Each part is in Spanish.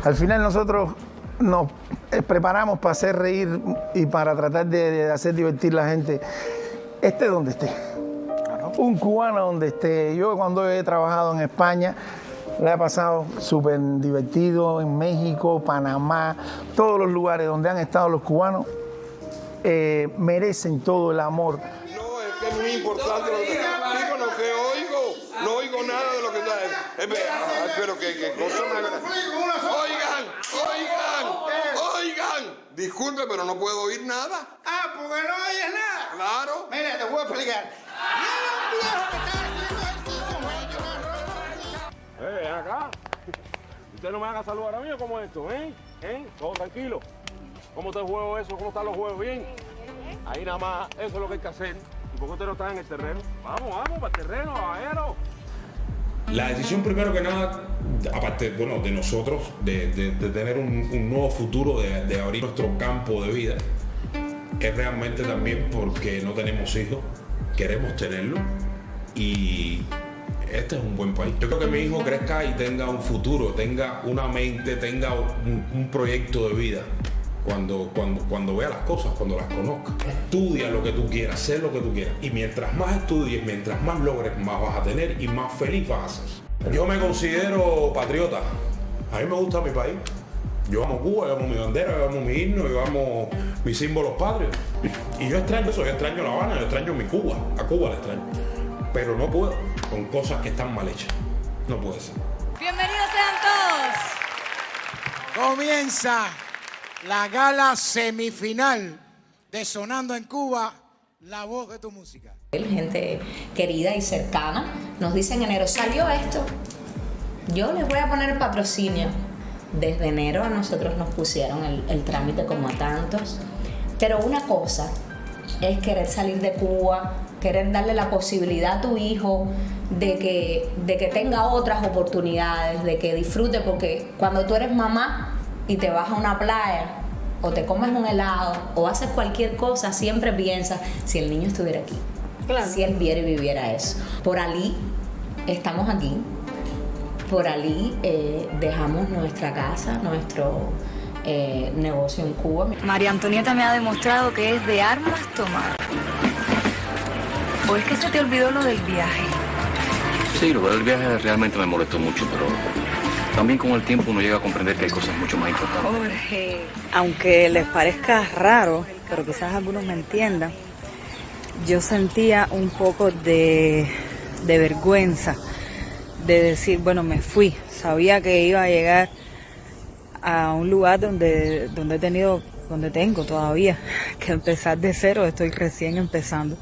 Al final nosotros nos preparamos para hacer reír y para tratar de hacer divertir a la gente, esté donde esté. Un cubano donde esté. Yo cuando he trabajado en España, la he pasado súper divertido, en México, Panamá, todos los lugares donde han estado los cubanos merecen todo el amor. No, es que es muy importante digo lo que oigo, no oigo nada de lo que está. Pero que cosa más grande. Oigan. Disculpe, pero no puedo oír nada. Ah, porque no oyes nada. Claro. Mira, te voy a explicar. Ven acá. Usted no me haga saludar a mí, ¿cómo es esto? Todo tranquilo. ¿Cómo está el juego eso? ¿Cómo están los juegos? ¿Bien? Ahí nada más, eso es lo que hay que hacer. ¿Y por qué usted no está en el terreno? Vamos, para el terreno, caballero. La decisión, primero que nada, aparte, bueno, de nosotros, de tener un nuevo futuro, de abrir nuestro campo de vida, es realmente también porque no tenemos hijos, queremos tenerlo, y este es un buen país. Yo creo que mi hijo crezca y tenga un futuro, tenga una mente, tenga un proyecto de vida. Cuando vea las cosas, cuando las conozca, estudia lo que tú quieras, sé lo que tú quieras. Y mientras más estudies, mientras más logres, más vas a tener y más feliz vas a ser. Yo me considero patriota. A mí me gusta mi país. Yo amo Cuba, yo amo mi bandera, yo amo mi himno, yo amo mis símbolos patrios. Y yo extraño eso, yo extraño La Habana, yo extraño mi Cuba. A Cuba la extraño. Pero no puedo con cosas que están mal hechas. No puede ser. Bienvenidos sean todos. Comienza la gala semifinal de Sonando en Cuba, la voz de tu música. Gente querida y cercana nos dice en enero, salió esto, yo les voy a poner el patrocinio. Desde enero a nosotros nos pusieron el trámite como a tantos, pero una cosa es querer salir de Cuba, querer darle la posibilidad a tu hijo de que tenga otras oportunidades, de que disfrute, porque cuando tú eres mamá y te vas a una playa o te comes un helado o haces cualquier cosa, siempre piensas si el niño estuviera aquí, claro, si él viera y viviera eso. Por Ali estamos aquí, por Ali dejamos nuestra casa, nuestro negocio en Cuba. María Antonieta me ha demostrado que es de armas tomar. ¿O es que se te olvidó lo del viaje? Sí, lo del viaje realmente me molestó mucho, pero también con el tiempo uno llega a comprender que hay cosas mucho más importantes. Jorge, aunque les parezca raro, pero quizás algunos me entiendan, yo sentía un poco de vergüenza de decir, bueno, me fui. Sabía que iba a llegar a un lugar donde tengo todavía que empezar de cero, estoy recién empezando.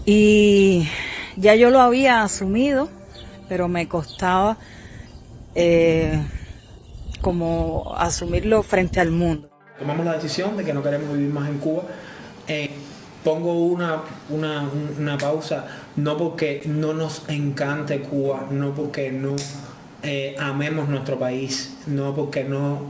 Y ya yo lo había asumido, pero me costaba como asumirlo frente al mundo. Tomamos la decisión de que no queremos vivir más en Cuba. Pongo una pausa, no porque no nos encante Cuba, no porque no amemos nuestro país, no porque no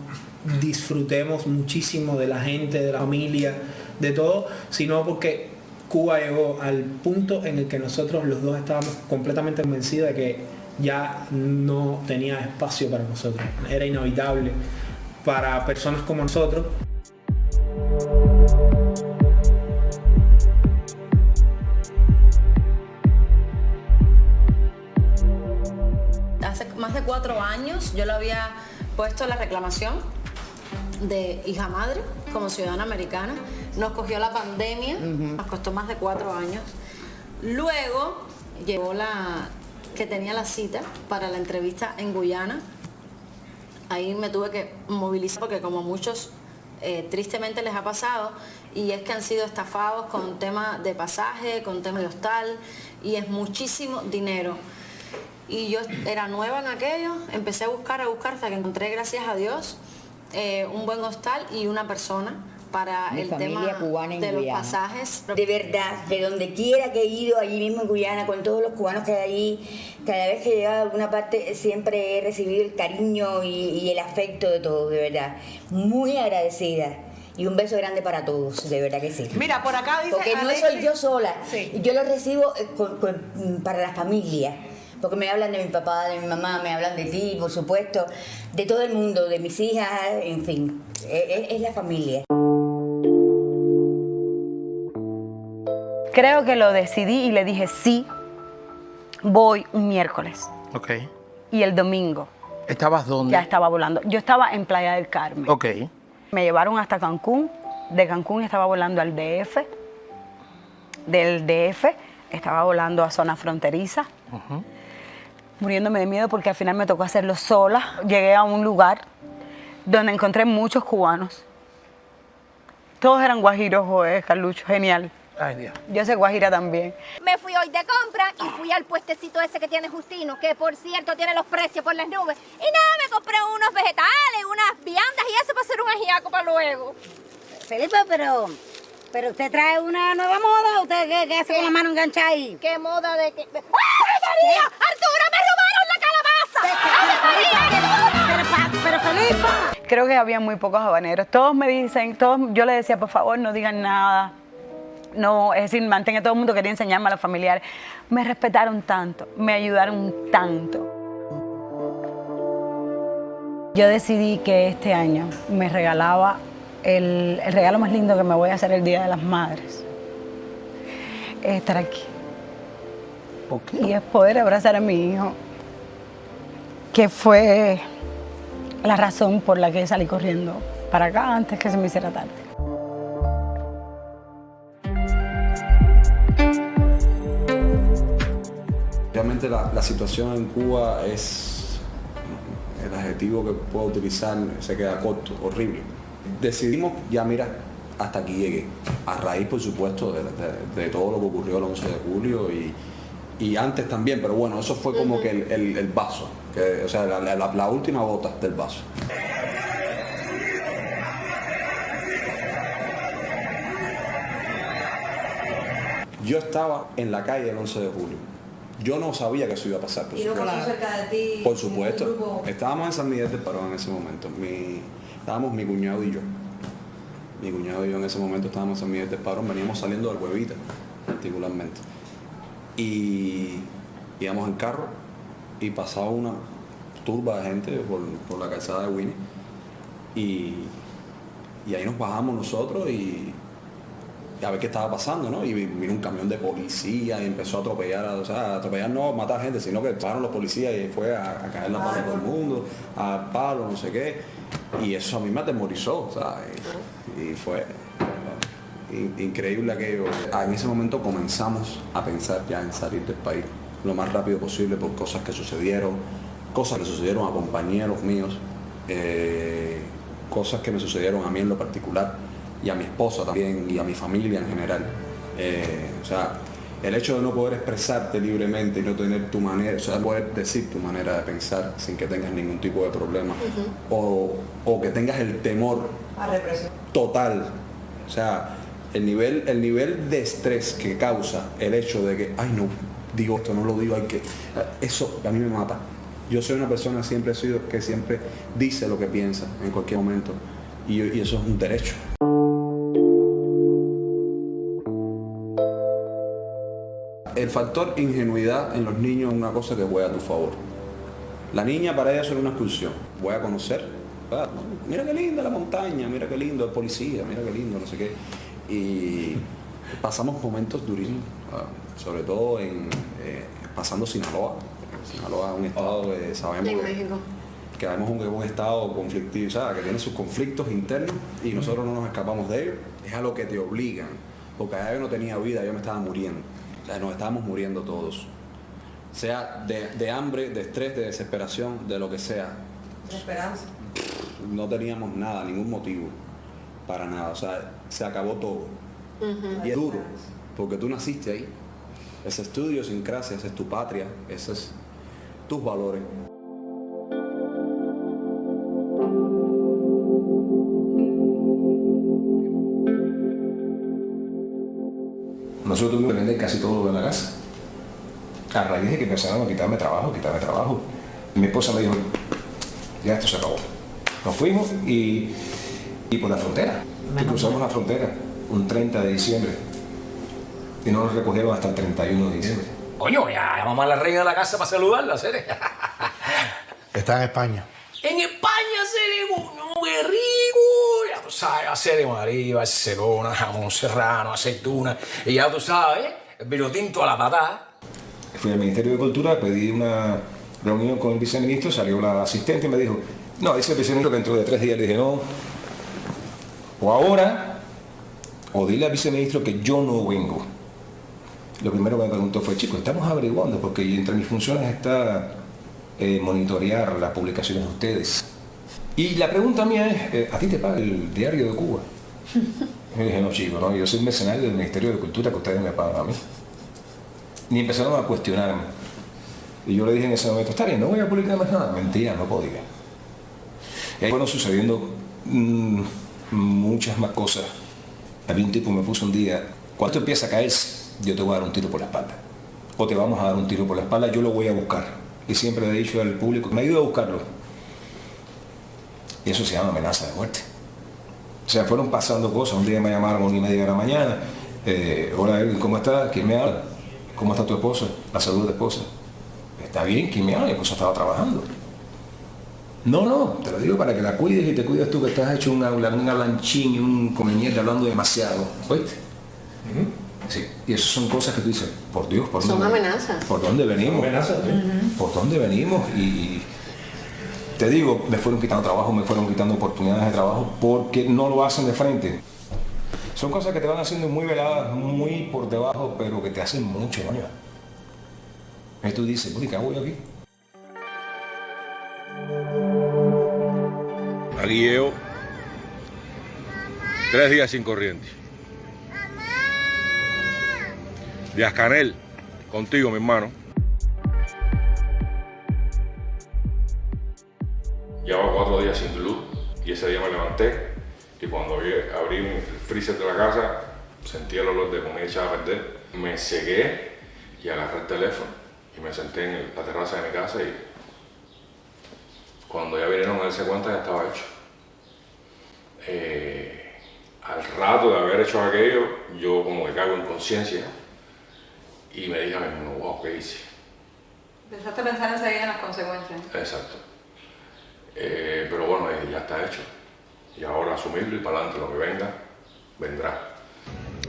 disfrutemos muchísimo de la gente, de la familia, de todo, sino porque Cuba llegó al punto en el que nosotros los dos estábamos completamente convencidos de que ya no tenía espacio para nosotros. Era inhabitable para personas como nosotros. Hace más de 4 años yo le había puesto la reclamación de hija madre como ciudadana americana. Nos cogió la pandemia, nos costó más de 4 años. Luego llegó que tenía la cita para la entrevista en Guyana. Ahí me tuve que movilizar porque como muchos tristemente les ha pasado, y es que han sido estafados con temas de pasaje, con temas de hostal, y es muchísimo dinero. Y yo era nueva en aquello, empecé a buscar hasta que encontré, gracias a Dios, un buen hostal y una persona para el tema de los pasajes. De verdad, de donde quiera que he ido, allí mismo en Guyana, con todos los cubanos que hay allí, cada vez que he llegado a alguna parte siempre he recibido el cariño y el afecto de todos, de verdad. Muy agradecida. Y un beso grande para todos, de verdad que sí. Mira, por acá dice... Porque no soy yo sola, sí. Yo lo recibo para la familia. porque me hablan de mi papá, de mi mamá, me hablan de ti, por supuesto, de todo el mundo, de mis hijas, en fin, es la familia. Creo que lo decidí y le dije sí, voy un miércoles. Ok. Y el domingo ¿Estabas dónde? ya estaba volando. Yo estaba en Playa del Carmen. Ok. Me llevaron hasta Cancún. De Cancún estaba volando al DF. Del DF estaba volando a zona fronteriza. Muriéndome de miedo porque al final me tocó hacerlo sola. Llegué a un lugar donde encontré muchos cubanos. Todos eran guajiros, Carlucho, genial. Ay, Dios. Yo soy guajira también. Me fui hoy de compra y fui al puestecito ese que tiene Justino, que por cierto tiene los precios por las nubes. Y nada, me compré unos vegetales, unas viandas y eso para hacer un ajiaco para luego. Felipe, pero usted trae una nueva moda, ¿usted qué hace con la mano enganchada ahí? ¿Qué moda de qué? ¡Ay, María! ¡Arturo, me robaron la calabaza! ¡Ay, María! Pero Felipe. Creo que había muy pocos habaneros. Todos me dicen, yo les decía, por favor, no digan nada. No, es decir, mantenga todo el mundo, quería enseñarme a los familiares. Me respetaron tanto, me ayudaron tanto. Yo decidí que este año me regalaba el regalo más lindo que me voy a hacer el Día de las Madres. Es estar aquí. Y es poder abrazar a mi hijo, que fue la razón por la que salí corriendo para acá antes que se me hiciera tarde. Realmente la situación en Cuba es, el adjetivo que puedo utilizar se queda corto, horrible. Decidimos, ya mira, hasta aquí llegué. A raíz, por supuesto, de todo lo que ocurrió el 11 de julio y antes también, pero bueno, eso fue como que el vaso, o sea, la última gota del vaso. Yo estaba en la calle el 11 de julio. Yo no sabía que eso iba a pasar, por supuesto. ¿Y no pasó cerca de ti? Por supuesto. Estábamos en San Miguel del Parón en ese momento. Estábamos mi cuñado y yo. Mi cuñado y yo en ese momento estábamos en San Miguel del Parón. Veníamos saliendo del Huevita, particularmente. Y íbamos en carro y pasaba una turba de gente por la calzada de Winnie. Y ahí nos bajamos nosotros y a ver qué estaba pasando, ¿no? Y vino un camión de policía y empezó a atropellar, o sea, atropellar no matar gente, sino que pararon los policías y fue a caer la mano a todo el mundo, a palo, no sé qué. Y eso a mí me atemorizó, ¿sabes? Y fue increíble aquello. En ese momento comenzamos a pensar ya en salir del país lo más rápido posible por cosas que sucedieron a compañeros míos, cosas que me sucedieron a mí en lo particular, y a mi esposa también, y a mi familia en general. O sea, el hecho de no poder expresarte libremente y no tener tu manera, o sea, poder decir tu manera de pensar sin que tengas ningún tipo de problema, o que tengas el temor total. O sea, el nivel de estrés que causa el hecho de que, ay no, digo esto, no lo digo, eso a mí me mata. Yo soy una persona, siempre he sido, que siempre dice lo que piensa en cualquier momento, y eso es un derecho. El factor ingenuidad en los niños es una cosa que juega a tu favor. La niña para ella es una excursión. Voy a conocer, mira qué linda la montaña, mira qué lindo el policía, mira qué lindo, no sé qué. Y pasamos momentos durísimos, sobre todo pasando Sinaloa. Sinaloa es un estado que sabemos que es un estado conflictivo, o sea, que tiene sus conflictos internos y nosotros no nos escapamos de ellos. Es a lo que te obligan, porque allá yo no tenía vida, yo me estaba muriendo. O sea, nos estábamos muriendo todos. Sea de hambre, de estrés, de desesperación, de lo que sea. De esperanza. No teníamos nada, ningún motivo para nada. O sea, se acabó todo. Y es duro, porque tú naciste ahí. Ese es tu idiosincrasia, esa es tu patria, esos es tus valores. Nosotros tuvimos que vender casi todo lo de la casa. A raíz de que empezaron a quitarme trabajo. Mi esposa me dijo, ya esto se acabó. Nos fuimos y por la frontera. Y cruzamos la frontera un 30 de diciembre. Y no nos recogieron hasta el 31 de diciembre. Coño, ya llamamos a la reina de la casa para saludarla, Cere. Está en España. En España, Cere, no, qué rico. Ya tú sabes, Cere, Madrid, Barcelona, jamón serrano, aceituna. Y ya tú sabes, el vino tinto a la patada. Fui al Ministerio de Cultura, pedí una reunión con el viceministro, salió la asistente y me dijo, no, dice el viceministro que dentro de 3 días. Le dije, no, o ahora, o dile al viceministro que yo no vengo. Lo primero que me preguntó fue, chicos, estamos averiguando, porque entre mis funciones está monitorear las publicaciones de ustedes. Y la pregunta mía es, ¿a ti te paga el Diario de Cuba? Y dije, no, chico, no, yo soy mercenario del Ministerio de Cultura que ustedes me pagan a mí. Ni empezaron a cuestionarme. Y yo le dije en ese momento, está bien, no voy a publicar más nada. Mentira, no podía. Y ahí fueron sucediendo muchas más cosas. Había un tipo que me puso un día, cuando tú empiezas a caer, yo te voy a dar un tiro por la espalda. O te vamos a dar un tiro por la espalda, yo lo voy a buscar. Y siempre le he dicho al público, me ayuda a buscarlo. Y eso se llama amenaza de muerte. O sea, fueron pasando cosas. Un día me llamaron a 1:30 de la mañana. Hola, Edwin, ¿cómo estás? ¿Quién me habla? ¿Cómo está tu esposa? La salud de tu esposa. Está bien, ¿quién me habla? Mi esposa estaba trabajando. No, te lo digo para que la cuides y te cuides tú, que estás hecho un alanchín y un comeñete hablando demasiado. ¿Oíste? Sí, y esas son cosas que tú dices, por Dios, ¿por Son dónde? amenazas. ¿Por dónde venimos? ¿Por dónde venimos? Y te digo, me fueron quitando trabajo, me fueron quitando oportunidades de trabajo porque no lo hacen de frente. Son cosas que te van haciendo muy veladas, muy por debajo, pero que te hacen mucho daño. Y tú dices, ¿qué hago yo aquí? Aquí llevo 3 días sin corriente. Díaz Canel, contigo, mi hermano. Llevaba 4 días sin luz y ese día me levanté y cuando abrí el freezer de la casa sentí el olor de comida echada a perder. Me cegué y agarré el teléfono y me senté en la terraza de mi casa y cuando ya vinieron a darse cuenta ya estaba hecho. Al rato de haber hecho aquello, yo como que caigo en conciencia y me dije a mí mismo, wow, ¿qué hice? Empezaste a pensar enseguida en las consecuencias. Exacto. Pero bueno, ya está hecho. Y ahora asumirlo y para adelante, lo que venga, vendrá.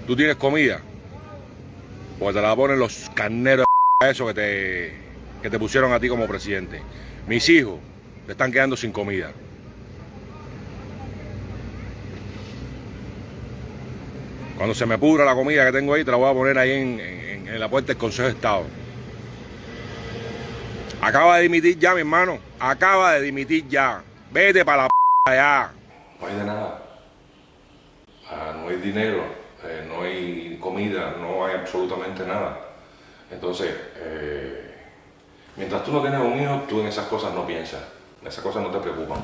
¿Tú tienes comida? Porque te la ponen los carneros esos que te pusieron a ti como presidente. Mis hijos te están quedando sin comida. Cuando se me pudra la comida que tengo ahí, te la voy a poner ahí en la puerta del Consejo de Estado. Acaba de dimitir ya, mi hermano. Acaba de dimitir ya. Vete para la p*** allá. No hay de nada. No hay dinero, no hay comida, no hay absolutamente nada. Entonces, mientras tú no tienes un hijo, tú en esas cosas no piensas. Esas cosas no te preocupan.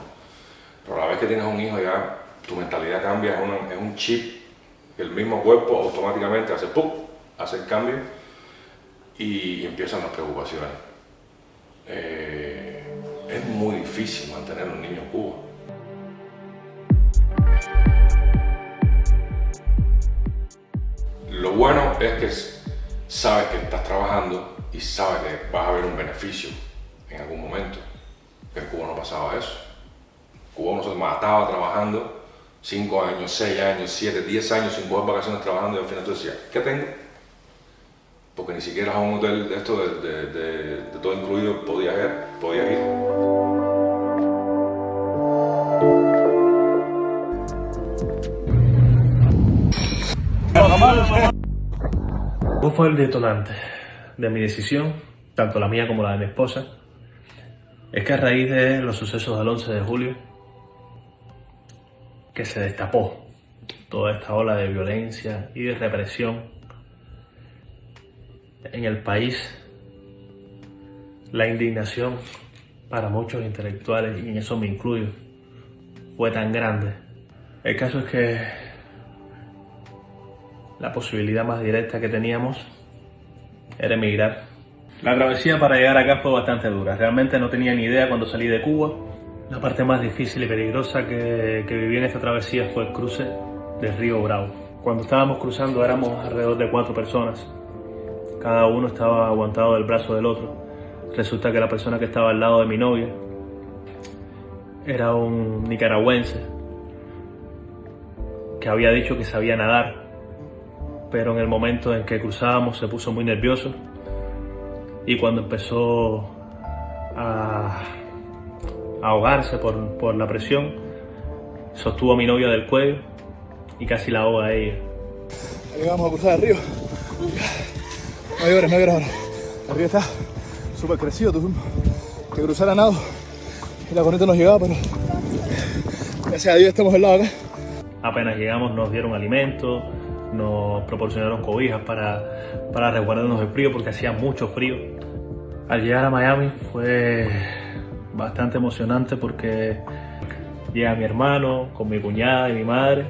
Pero a la vez que tienes un hijo ya, tu mentalidad cambia, es un chip. El mismo cuerpo automáticamente hace ¡pum!, hace el cambio y empiezan las preocupaciones. Es muy difícil mantener a un niño en Cuba. Lo bueno es que sabes que estás trabajando y sabes que vas a ver un beneficio en algún momento. En Cuba no pasaba eso. En Cuba uno se mataba trabajando 5 años, 6 años, 7, 10 años sin coger vacaciones trabajando y al final tú decías, ¿qué tengo? Porque ni siquiera a un hotel de esto de todo incluido podías ir. ¿Cuál fue el detonante de mi decisión, tanto la mía como la de mi esposa? Es que a raíz de los sucesos del 11 de julio, que se destapó toda esta ola de violencia y de represión en el país, la indignación para muchos intelectuales, y en eso me incluyo, fue tan grande. El caso es que la posibilidad más directa que teníamos era emigrar. La travesía para llegar acá fue bastante dura. Realmente no tenía ni idea cuando salí de Cuba. La parte más difícil y peligrosa que viví en esta travesía fue el cruce del río Bravo. Cuando estábamos cruzando éramos alrededor de 4 personas. Cada uno estaba aguantado del brazo del otro. Resulta que la persona que estaba al lado de mi novia era un nicaragüense que había dicho que sabía nadar, pero en el momento en que cruzábamos se puso muy nervioso y cuando empezó a ahogarse por la presión, sostuvo a mi novia del cuello y casi la ahoga a ella. Ahí vamos a cruzar el río. No llores ahora. El río está súper crecido, tuvimos que cruzar a nado y la corriente nos llegaba, pero gracias a Dios estamos al lado acá. Apenas llegamos nos dieron alimentos, nos proporcionaron cobijas para resguardarnos del frío porque hacía mucho frío. Al llegar a Miami fue bastante emocionante porque llega mi hermano con mi cuñada y mi madre.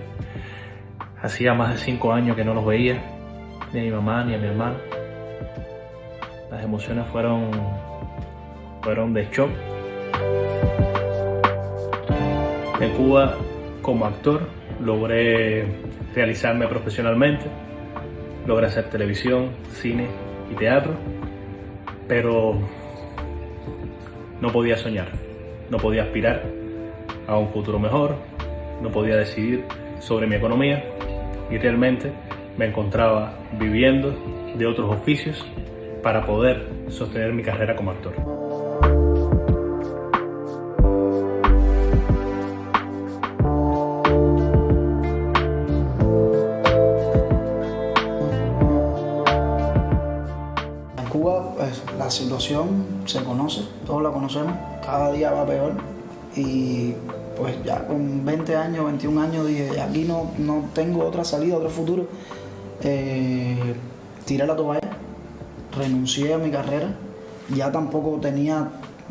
Hacía más de 5 años que no los veía, ni a mi mamá ni a mi hermano. Las emociones fueron de shock. En Cuba, como actor, logré realizarme profesionalmente, logré hacer televisión, cine y teatro, pero no podía soñar, no podía aspirar a un futuro mejor, no podía decidir sobre mi economía y realmente me encontraba viviendo de otros oficios para poder sostener mi carrera como actor. En Cuba, pues, la situación se conoce, todos la conocemos, cada día va peor y pues ya con 20 años, 21 años dije, aquí no tengo otra salida, otro futuro. Tiré la toalla, renuncié a mi carrera, ya tampoco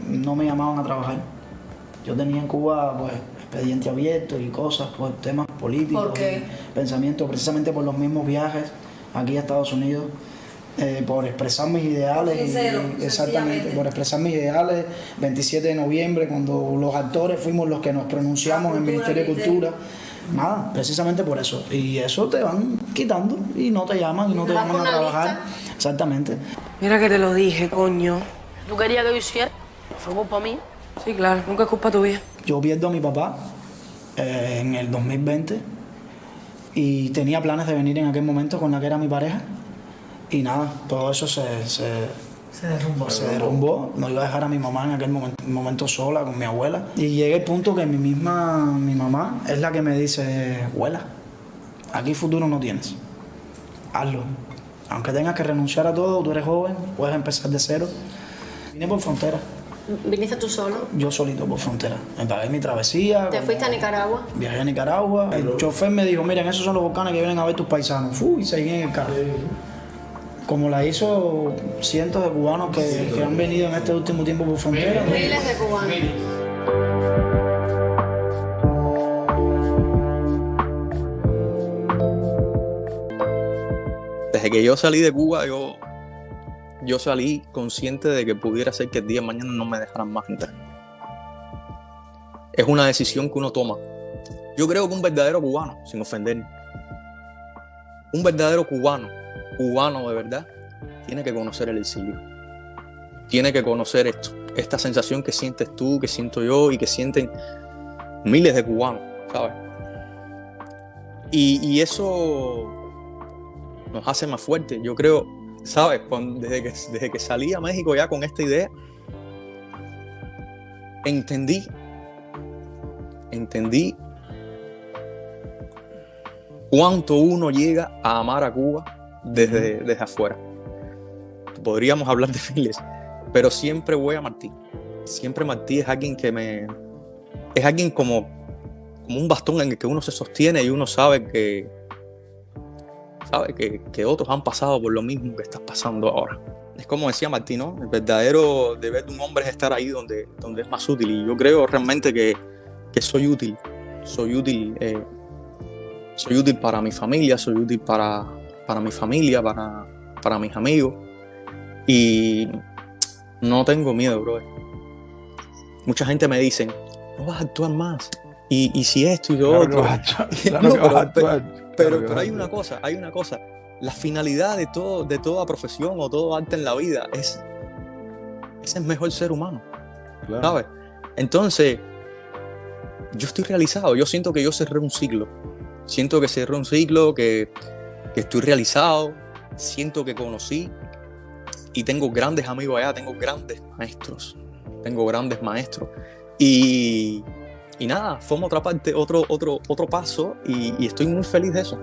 no me llamaban a trabajar. Yo tenía en Cuba pues expediente abierto y cosas por temas políticos, ¿Por qué? Pensamientos, precisamente por los mismos viajes aquí a Estados Unidos. Por expresar mis ideales. Sincero, exactamente, por expresar mis ideales. 27 de noviembre, cuando los actores fuimos los que nos pronunciamos en el Ministerio de Cultura. Nada, precisamente por eso. Y eso te van quitando y no te llaman y no te llaman a trabajar. Exactamente. Mira que te lo dije, coño. ¿Tú querías que yo hiciera? ¿Fue culpa mía? Sí, claro, nunca es culpa tuya. Yo pierdo a mi papá en el 2020 y tenía planes de venir en aquel momento con la que era mi pareja. Y nada, todo eso se derrumbó. No iba a dejar a mi mamá en aquel momento sola con mi abuela. Y llega el punto que mi mamá es la que me dice, abuela, aquí futuro no tienes. Hazlo. Aunque tengas que renunciar a todo, tú eres joven, puedes empezar de cero. Vine por frontera. ¿Viniste tú solo? Yo solito por frontera. Me pagué mi travesía. ¿Te fuiste a Nicaragua? Viajé a Nicaragua. El chofer me dijo, miren, esos son los volcanes que vienen a ver tus paisanos. Y seguí en el carro. Como la hizo cientos de cubanos que han venido en este último tiempo por frontera. Miles de cubanos. Desde que yo salí de Cuba, yo salí consciente de que pudiera ser que el día de mañana no me dejaran más entrar. Es una decisión que uno toma. Yo creo que un verdadero cubano, sin ofender, un verdadero cubano de verdad, tiene que conocer el exilio. Tiene que conocer esta sensación que sientes tú, que siento yo y que sienten miles de cubanos, ¿sabes? Y eso nos hace más fuertes. Yo creo, ¿sabes? Desde que salí a México ya con esta idea, entendí cuánto uno llega a amar a Cuba desde afuera. Podríamos hablar de miles, pero siempre voy a Martí. Siempre Martí es alguien es alguien como un bastón en el que uno se sostiene y uno sabe que otros han pasado por lo mismo que estás pasando ahora. Es como decía Martí, ¿no? El verdadero deber de un hombre es estar ahí donde es más útil. Y yo creo realmente que soy útil. Soy útil para mi familia, soy útil para mi familia, para mis amigos. Y no tengo miedo, bro. Mucha gente me dice, no vas a actuar más. Y si esto y lo otro. Claro que vas a actuar. Pero hay una cosa. la finalidad de toda profesión o todo arte en la vida es el mejor ser humano, ¿sabes? Entonces, yo estoy realizado, yo siento que yo cerré un ciclo, que estoy realizado, siento que conocí y tengo grandes amigos allá, tengo grandes maestros y nada, forma otra parte, otro paso y estoy muy feliz de eso.